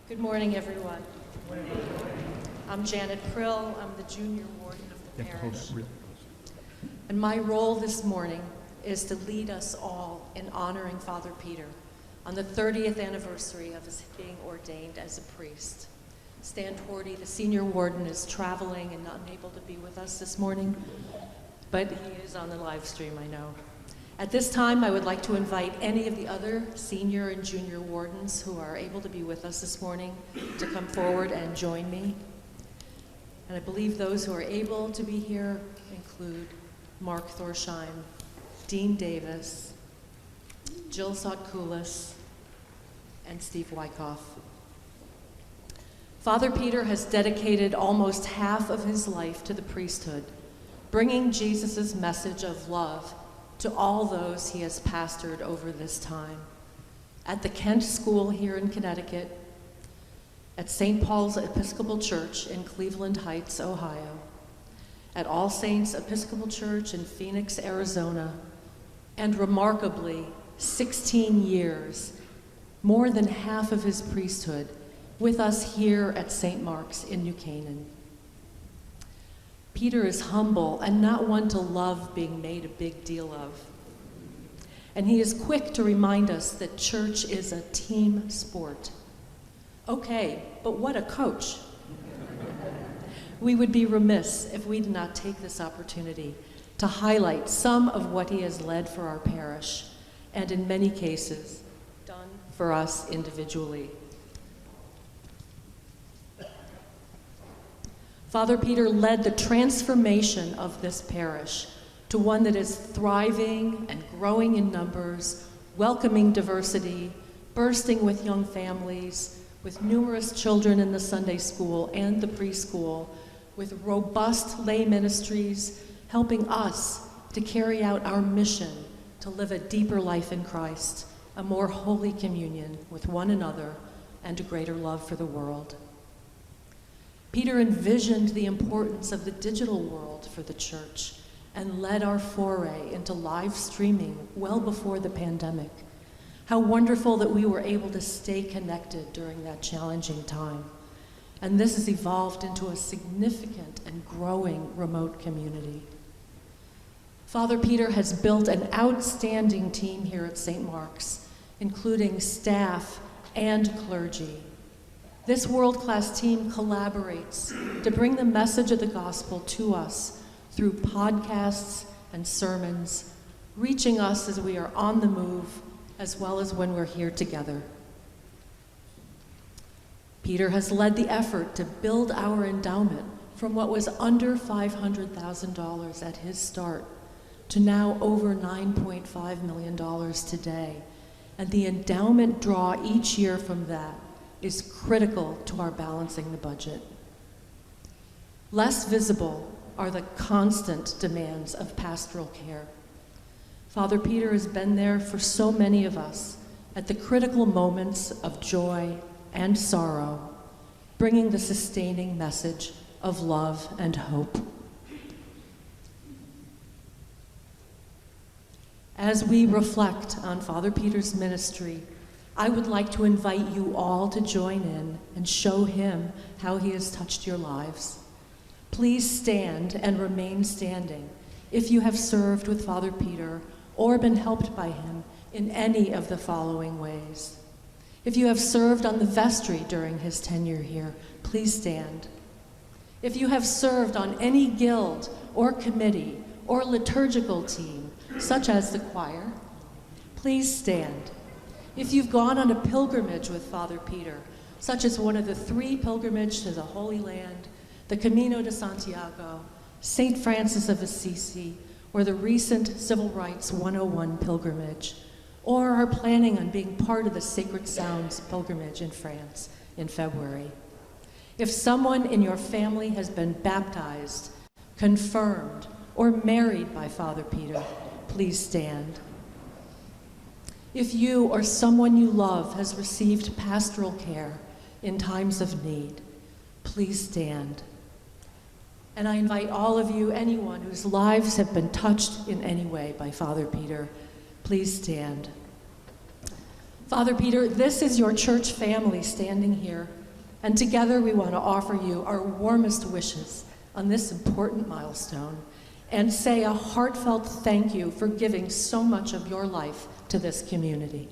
Good morning, everyone. I'm Janet Prill. I'm the junior warden of the parish. And my role this morning is to lead us all in honoring Father Peter on the 30th anniversary of his being ordained as a priest. Stan Torty, the senior warden, is traveling and not unable to be with us this morning, but he is on the live stream, I know. At this time, I would like to invite any of the other senior and junior wardens who are able to be with us this morning to come forward and join me. And I believe those who are able to be here include Mark Thorsheim, Dean Davis, Jill Sotkoulis, and Steve Wyckoff. Father Peter has dedicated almost half of his life to the priesthood, bringing Jesus' message of love to all those he has pastored over this time. At the Kent School here in Connecticut, at St. Paul's Episcopal Church in Cleveland Heights, Ohio, at All Saints Episcopal Church in Phoenix, Arizona, and remarkably, 16 years, more than half of his priesthood, with us here at St. Mark's in New Canaan. Peter is humble and not one to love being made a big deal of. And he is quick to remind us that church is a team sport. Okay, but what a coach. We would be remiss if we did not take this opportunity to highlight some of what he has led for our parish, and in many cases, done for us individually. Father Peter led the transformation of this parish to one that is thriving and growing in numbers, welcoming diversity, bursting with young families, with numerous children in the Sunday school and the preschool, with robust lay ministries, helping us to carry out our mission to live a deeper life in Christ, a more holy communion with one another, and a greater love for the world. Peter envisioned the importance of the digital world for the church and led our foray into live streaming well before the pandemic. How wonderful that we were able to stay connected during that challenging time. And this has evolved into a significant and growing remote community. Father Peter has built an outstanding team here at St. Mark's, including staff and clergy. This world-class team collaborates to bring the message of the gospel to us through podcasts and sermons, reaching us as we are on the move, as well as when we're here together. Peter has led the effort to build our endowment from what was under $500,000 at his start to now over $9.5 million today. And the endowment draw each year from that is critical to our balancing the budget. Less visible are the constant demands of pastoral care. Father Peter has been there for so many of us at the critical moments of joy and sorrow, bringing the sustaining message of love and hope. As we reflect on Father Peter's ministry, I would like to invite you all to join in and show him how he has touched your lives. Please stand and remain standing if you have served with Father Peter or been helped by him in any of the following ways. If you have served on the vestry during his tenure here, please stand. If you have served on any guild or committee or liturgical team, such as the choir, please stand. If you've gone on a pilgrimage with Father Peter, such as one of the 3 pilgrimages to the Holy Land, the Camino de Santiago, St. Francis of Assisi, or the recent Civil Rights 101 pilgrimage, or are planning on being part of the Sacred Sounds pilgrimage in France in February. If someone in your family has been baptized, confirmed, or married by Father Peter, please stand. If you or someone you love has received pastoral care in times of need, please stand. And I invite all of you, anyone whose lives have been touched in any way by Father Peter, please stand. Father Peter, this is your church family standing here, and together we want to offer you our warmest wishes on this important milestone and say a heartfelt thank you for giving so much of your life to this community.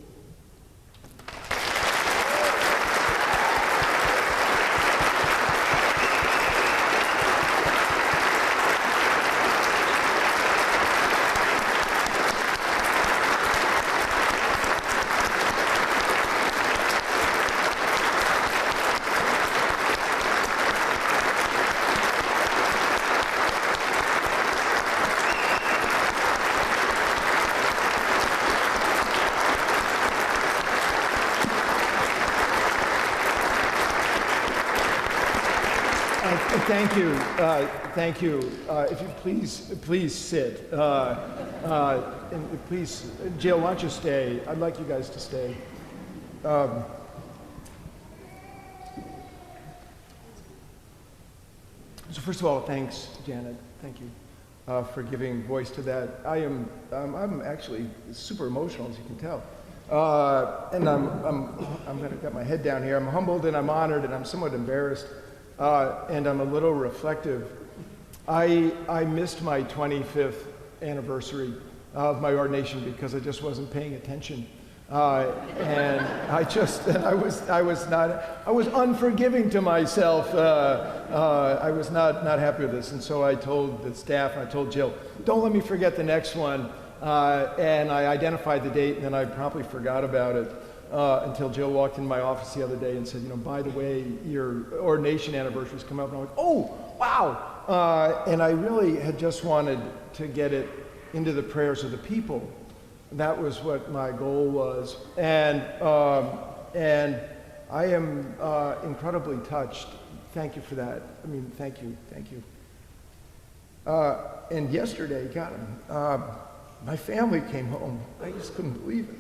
Thank you. Thank you. If you please sit. And please, Jill, why don't you stay? I'd like you guys to stay. So first of all, thanks, Janet. Thank you for giving voice to that. I'm actually super emotional, as you can tell. And I'm gonna get my head down here. I'm humbled and I'm honored and I'm somewhat embarrassed. And I'm a little reflective. I missed my 25th anniversary of my ordination because I just wasn't paying attention. And I was unforgiving to myself. I was not happy with this. And so I told the staff and I told Jill, don't let me forget the next one. And I identified the date and then I promptly forgot about it. Until Jill walked in my office the other day and said, by the way, your ordination anniversary's come up. And I'm like, oh, wow. And I really had just wanted to get it into the prayers of the people. That was what my goal was. And I am incredibly touched. Thank you for that. Thank you. And yesterday, my family came home. I just couldn't believe it.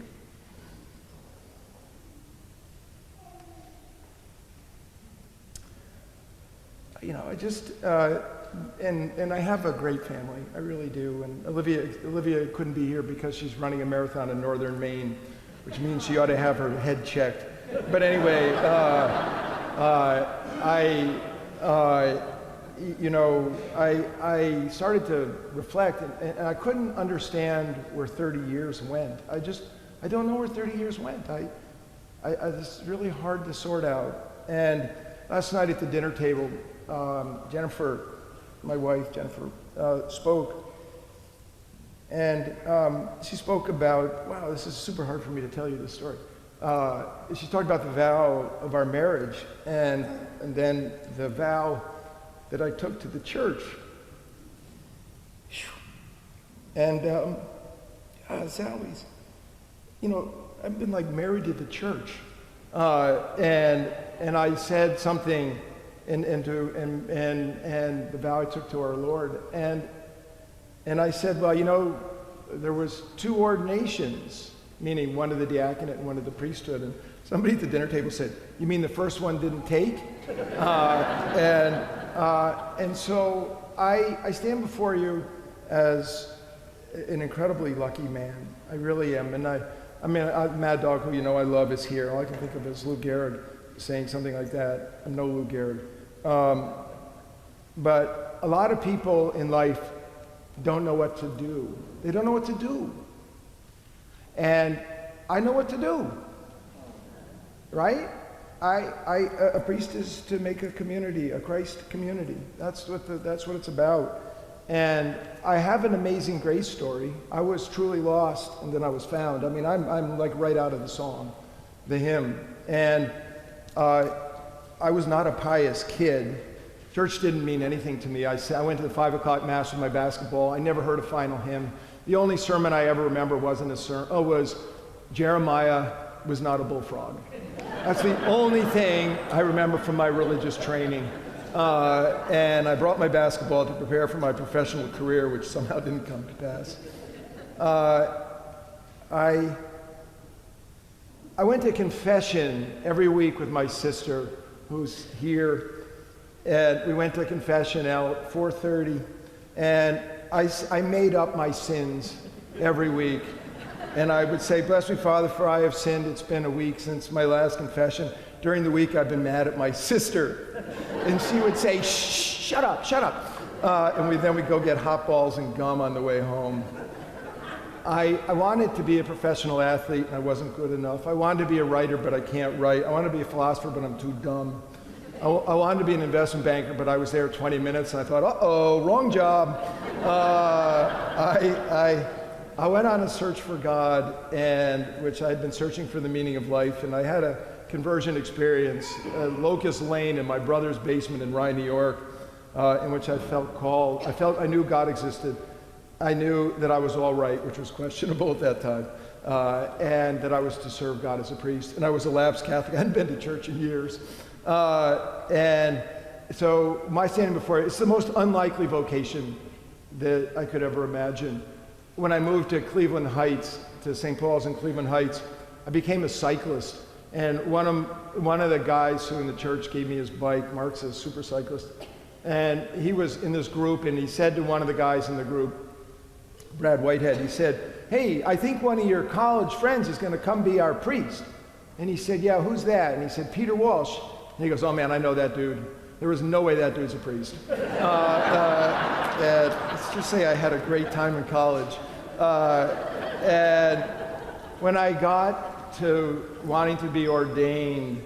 And I have a great family, I really do. And Olivia couldn't be here because she's running a marathon in northern Maine, which means she ought to have her head checked. But anyway, I started to reflect, and I couldn't understand where 30 years went. I don't know where 30 years went. It's really hard to sort out. And last night at the dinner table, Jennifer, my wife, spoke, and she spoke about, wow, this is super hard for me to tell you this story. She talked about the vow of our marriage, and then the vow that I took to the church. And Sally's, I've been married to the church, and I said something. And the vow I took to our Lord, and I said, well, there was 2 ordinations, meaning one of the diaconate and one of the priesthood, and somebody at the dinner table said, you mean the first one didn't take? And so I stand before you as an incredibly lucky man. I really am, and Mad Dog, who I love, is here. All I can think of is Lou Gehrig saying something like that. I'm no Lou Gehrig. But a lot of people in life don't know what to do. They don't know what to do. And I know what to do, right? A priest is to make a community, a Christ community. That's what it's about. And I have an amazing grace story. I was truly lost, and then I was found. I'm right out of the song, the hymn. And I was not a pious kid. Church didn't mean anything to me. I went to the 5 o'clock mass with my basketball. I never heard a final hymn. The only sermon I ever remember was Jeremiah was not a bullfrog. That's the only thing I remember from my religious training. And I brought my basketball to prepare for my professional career, which somehow didn't come to pass. I went to confession every week with my sister, who's here, and we went to confession at 4:30, and I made up my sins every week. And I would say, bless me, Father, for I have sinned. It's been a week since my last confession. During the week, I've been mad at my sister. And she would say, shh, shut up, shut up. And then we'd go get hot balls and gum on the way home. I wanted to be a professional athlete, and I wasn't good enough. I wanted to be a writer, but I can't write. I wanted to be a philosopher, but I'm too dumb. I wanted to be an investment banker, but I was there 20 minutes, and I thought, uh-oh, wrong job. I went on a search for God, which I'd been searching for the meaning of life, and I had a conversion experience, Locust Lane in my brother's basement in Rye, New York, in which I felt called. I knew God existed. I knew that I was all right, which was questionable at that time, and that I was to serve God as a priest. And I was a lapsed Catholic. I hadn't been to church in years. And so my standing before it's the most unlikely vocation that I could ever imagine. When I moved to Cleveland Heights, to St. Paul's in Cleveland Heights, I became a cyclist. And one of the guys who in the church gave me his bike, Mark's a super cyclist, and he was in this group, and he said to one of the guys in the group, Brad Whitehead, he said, hey, I think one of your college friends is going to come be our priest. And he said, yeah, who's that? And he said, Peter Walsh. And he goes, oh man, I know that dude. There was no way that dude's a priest. Let's just say I had a great time in college. And when I got to wanting to be ordained,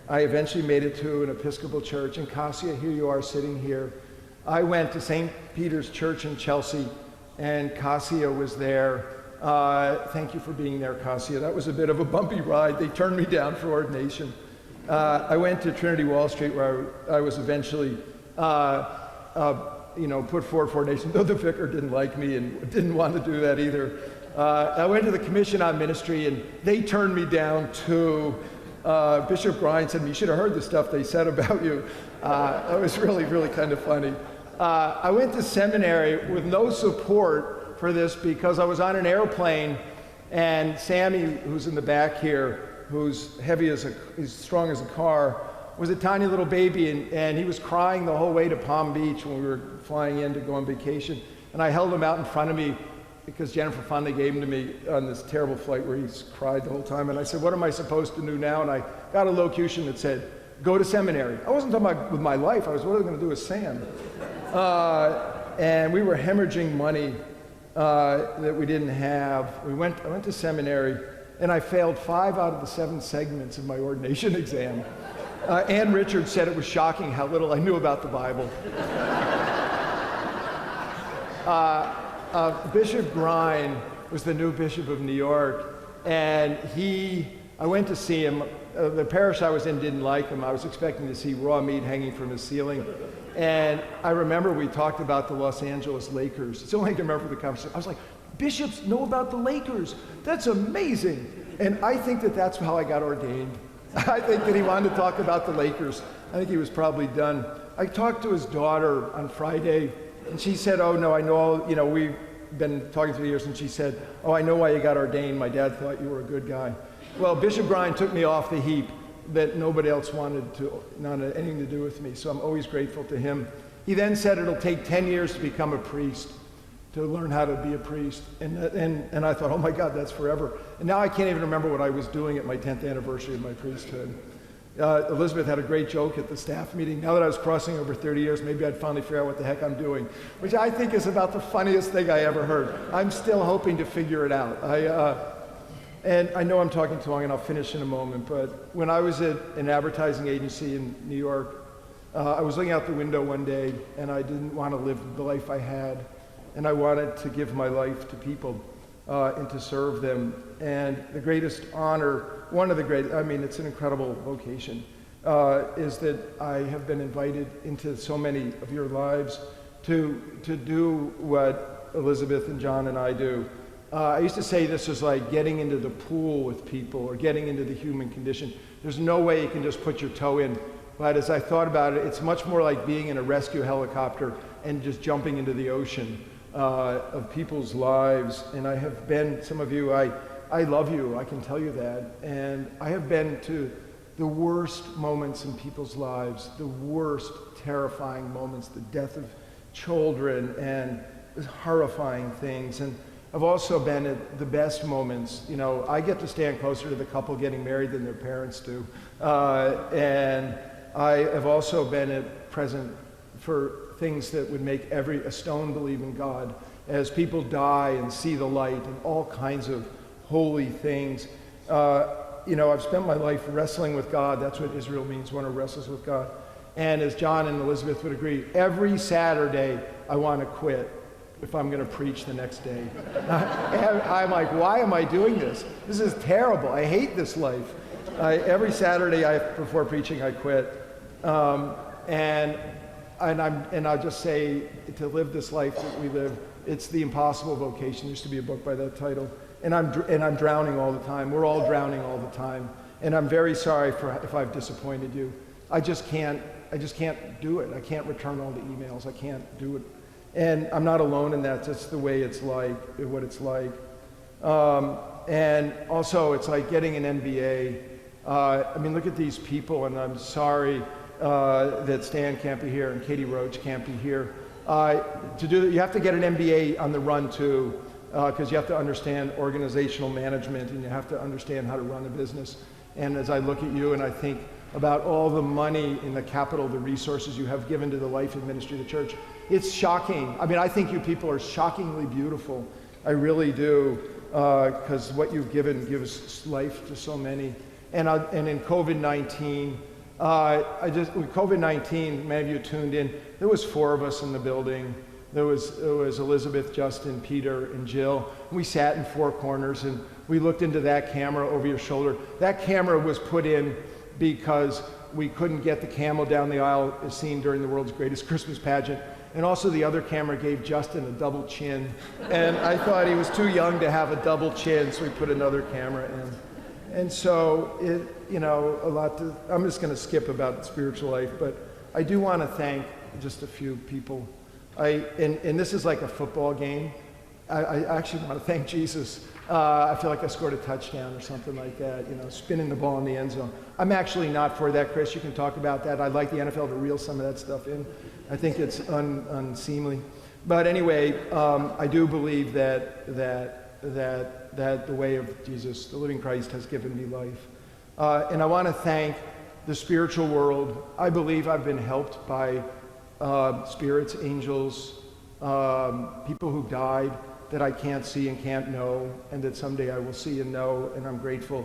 I eventually made it to an Episcopal church. And Cassia, here you are sitting here. I went to St. Peter's Church in Chelsea, and Cassia was there. Thank you for being there, Cassia. That was a bit of a bumpy ride. They turned me down for ordination. I went to Trinity Wall Street, where I was eventually put forward for ordination, though the vicar didn't like me and didn't want to do that either. I went to the Commission on Ministry, and they turned me down to Bishop Bryan said, you should have heard the stuff they said about you. It was really, really kind of funny. I went to seminary with no support for this because I was on an airplane, and Sammy, who's in the back here, who's he's strong as a car, was a tiny little baby, and he was crying the whole way to Palm Beach when we were flying in to go on vacation. And I held him out in front of me because Jennifer Fonda gave him to me on this terrible flight where he cried the whole time. And I said, what am I supposed to do now? And I got a locution that said, go to seminary. I wasn't talking about with my life. I was, what are we going to do with Sam? And we were hemorrhaging money that we didn't have. I went to seminary, and I failed 5 out of the 7 segments of my ordination exam. Ann Richards said it was shocking how little I knew about the Bible. Bishop Grine was the new bishop of New York, and I went to see him. The parish I was in didn't like him. I was expecting to see raw meat hanging from his ceiling. And I remember we talked about the Los Angeles Lakers. It's the only thing I can remember the conversation. I was like, bishops know about the Lakers. That's amazing. And I think that that's how I got ordained. I think that he wanted to talk about the Lakers. I think he was probably done. I talked to his daughter on Friday, and she said, oh no, I know, we've been talking for years, and she said, oh, I know why you got ordained. My dad thought you were a good guy. Well, Bishop Grine took me off the heap that nobody else wanted anything to do with me, so I'm always grateful to him. He then said it'll take 10 years to become a priest, to learn how to be a priest. And I thought, oh my God, that's forever. And now I can't even remember what I was doing at my 10th anniversary of my priesthood. Elizabeth had a great joke at the staff meeting. Now that I was crossing over 30 years, maybe I'd finally figure out what the heck I'm doing, which I think is about the funniest thing I ever heard. I'm still hoping to figure it out. And I know I'm talking too long, and I'll finish in a moment, but when I was at an advertising agency in New York, I was looking out the window one day, and I didn't want to live the life I had, and I wanted to give my life to people and to serve them. And the greatest honor, one of the greatest, it's an incredible vocation, is that I have been invited into so many of your lives to do what Elizabeth and John and I do. I used to say this is like getting into the pool with people or getting into the human condition. There's no way you can just put your toe in. But as I thought about it, it's much more like being in a rescue helicopter and just jumping into the ocean of people's lives. And I have been, some of you, I love you, I can tell you that. And I have been to the worst moments in people's lives, the worst terrifying moments, the death of children and horrifying things. And I've also been at the best moments. You know, I get to stand closer to the couple getting married than their parents do. And I have also been present for things that would make a stone believe in God, as people die and see the light and all kinds of holy things. You know, I've spent my life wrestling with God. That's what Israel means, one who wrestles with God. And as John and Elizabeth would agree, every Saturday I want to quit if I'm going to preach the next day. I'm like, why am I doing this? This is terrible. I hate this life. Every Saturday before preaching, I quit. And I'll just say, to live this life that we live, it's the impossible vocation. There used to be a book by that title. And I'm drowning all the time. We're all drowning all the time. And I'm very sorry if I've disappointed you. I just can't do it. I can't return all the emails. I can't do it. And I'm not alone in that. That's the way it's like, what it's like. And also, it's like getting an MBA. I mean, look at these people, and I'm sorry that Stan can't be here and Katie Roach can't be here. You have to get an MBA on the run too, because you have to understand organizational management and you have to understand how to run a business. And as I look at you and I think about all the money and the capital, the resources you have given to the life and ministry of the church, it's shocking. I mean, I think you people are shockingly beautiful. I really do, because what you've given gives life to so many. And in COVID-19, with COVID-19, many of you tuned in, there was 4 of us in the building. There was Elizabeth, Justin, Peter, and Jill. We sat in 4 corners and we looked into that camera over your shoulder. That camera was put in because we couldn't get the camel down the aisle as seen during the world's greatest Christmas pageant. And also the other camera gave Justin a double chin. And I thought he was too young to have a double chin, so we put another camera in. And so, I'm just going to skip about spiritual life, but I do want to thank just a few people. And this is like a football game. I actually want to thank Jesus. I feel like I scored a touchdown or something like that, spinning the ball in the end zone. I'm actually not for that, Chris. You can talk about that. I'd like the NFL to reel some of that stuff in. I think it's unseemly. But anyway, I do believe that the way of Jesus, the living Christ, has given me life. And I want to thank the spiritual world. I believe I've been helped by spirits, angels, people who died that I can't see and can't know, and that someday I will see and know, and I'm grateful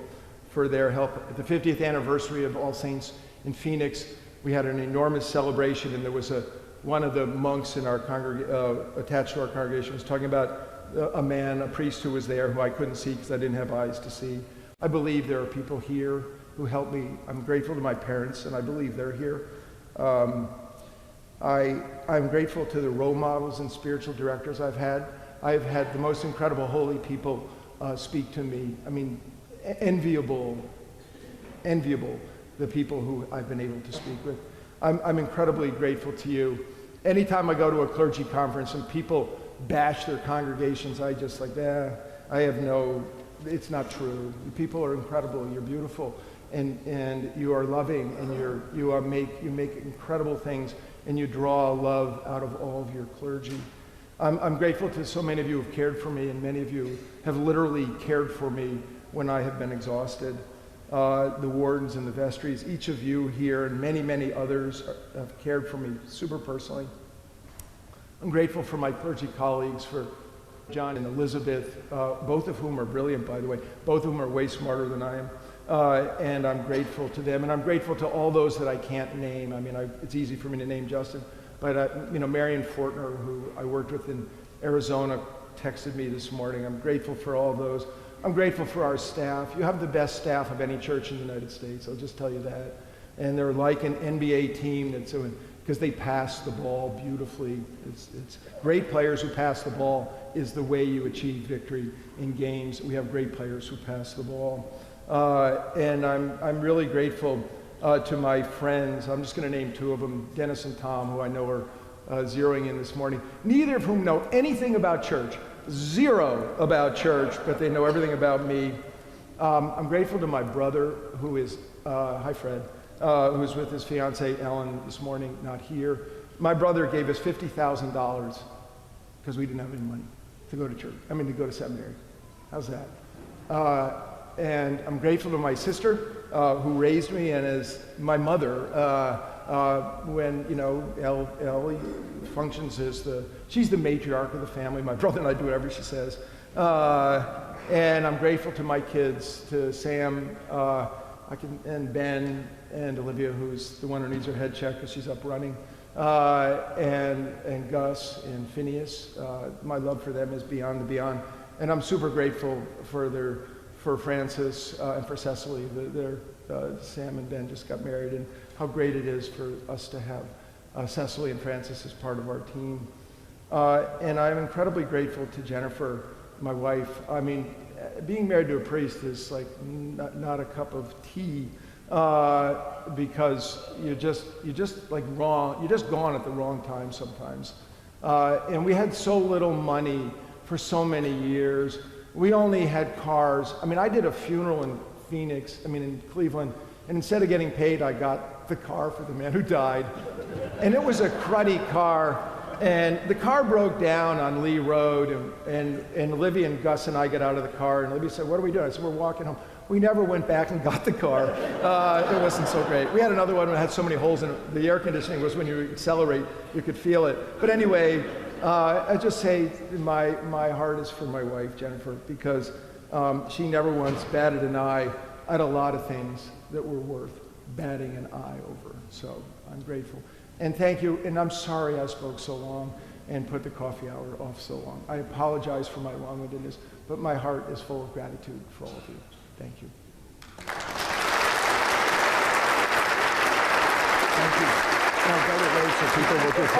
for their help. At the 50th anniversary of All Saints in Phoenix, we had an enormous celebration, and there was one of the monks in our attached to our congregation was talking about a priest who was there who I couldn't see because I didn't have eyes to see. I believe there are people here who helped me. I'm grateful to my parents, and I believe they're here. I'm grateful to the role models and spiritual directors I've had. I've had the most incredible holy people speak to me. I mean, enviable, the people who I've been able to speak with. I'm incredibly grateful to you. Anytime I go to a clergy conference and people bash their congregations, I just it's not true. You people are incredible, you're beautiful, and you are loving, and you make incredible things, and you draw love out of all of your clergy. I'm grateful to so many of you who have cared for me, and many of you have literally cared for me when I have been exhausted. The wardens and the vestries, each of you here and many, many others have cared for me super personally. I'm grateful for my clergy colleagues, for John and Elizabeth, both of whom are brilliant, by the way. Both of whom are way smarter than I am. And I'm grateful to them. And I'm grateful to all those that I can't name. I mean, it's easy for me to name Justin. But, Marion Fortner, who I worked with in Arizona, texted me this morning. I'm grateful for all those. I'm grateful for our staff. You have the best staff of any church in the United States. I'll just tell you that. And they're like an NBA team because they pass the ball beautifully. It's great players who pass the ball is the way you achieve victory in games. We have great players who pass the ball. And I'm really grateful to my friends. I'm just going to name 2 of them, Dennis and Tom, who I know are zeroing in this morning. Neither of whom know anything about church. 0 about church, but they know everything about me. I'm grateful to my brother, who is, hi Fred, who was with his fiancée Ellen this morning, not here. My brother gave us $50,000 because we didn't have any money. to go to church. To go to seminary. How's that? And I'm grateful to my sister who raised me and is my mother when, Ellie functions as she's the matriarch of the family. My brother and I do whatever she says. And I'm grateful to my kids, to Sam, and Ben and Olivia, who's the one who needs her head checked because she's up running, and Gus and Phineas. My love for them is beyond the beyond. And I'm super grateful for Francis and for Cecily. Sam and Ben just got married, and how great it is for us to have Cecily and Francis as part of our team. And I'm incredibly grateful to Jennifer, my wife. Being married to a priest is like not a cup of tea, because you're just like wrong. You're just gone at the wrong time sometimes. And we had so little money for so many years. We only had cars. I did a funeral in in Cleveland, and instead of getting paid, I got the car for the man who died. And it was a cruddy car, and the car broke down on Lee Road, and Olivia and Gus and I got out of the car, and Olivia said, "What are we doing?" I said, "We're walking home." We never went back and got the car. It wasn't so great. We had another one that had so many holes in it. The air conditioning was when you accelerate, you could feel it. But anyway, I just say my heart is for my wife, Jennifer, because she never once batted an eye at a lot of things that were worth batting an eye over. So I'm grateful. And thank you. And I'm sorry I spoke so long and put the coffee hour off so long. I apologize for my long-windedness, but my heart is full of gratitude for all of you. Thank you. Thank you. Now, go away so people will just